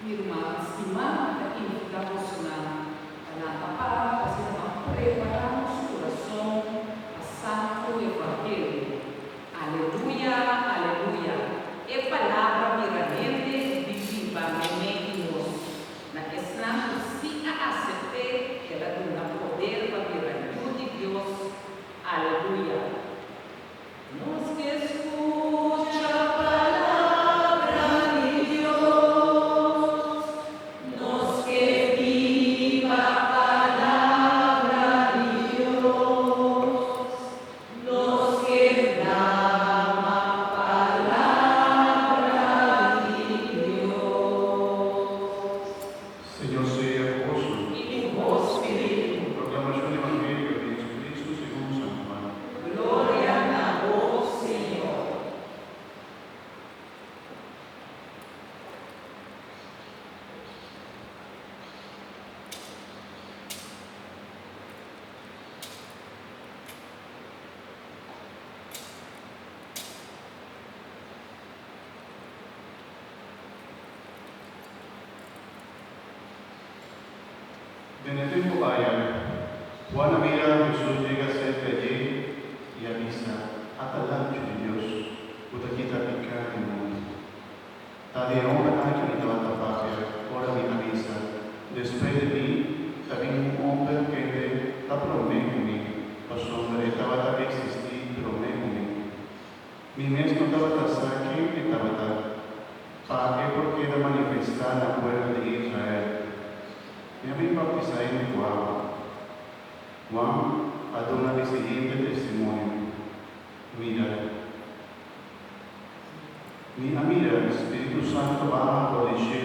Irmãs, irmã, e ficamos na tapara, fazendo preparamos o coração a Santo Evangelho. Aleluia, aleluia. É palavra verdadeira, viva, mememos. Na questão, se a aceite, ela dá poder para a de Deus. Aleluia. Nos que escucha a palavra de Dios, nos que viva a palavra de Dios, nos que clama a palavra de Dios. Señor sea convosco. E com o Espírito, Proclamación del Evangelio de Jesucristo según San Juan. glória a vós, Senhor. En el tiempo vaya, Juana mira a Jesús llega cerca allí y avisa, Atalante de Dios, Utaquita pica en mundo. Tade honra a quien levanta patria, ora mi avisa, después de mí, también un hombre que está promedio, o hombre estaba a existir promedio. Mi mes no estaba aquí, estaba para que porque era manifestar la pueblo de Israel. Me habéis bautizado en tu agua. Juan adora el siguiente testimonio. Mira, el Espíritu Santo baja por el cielo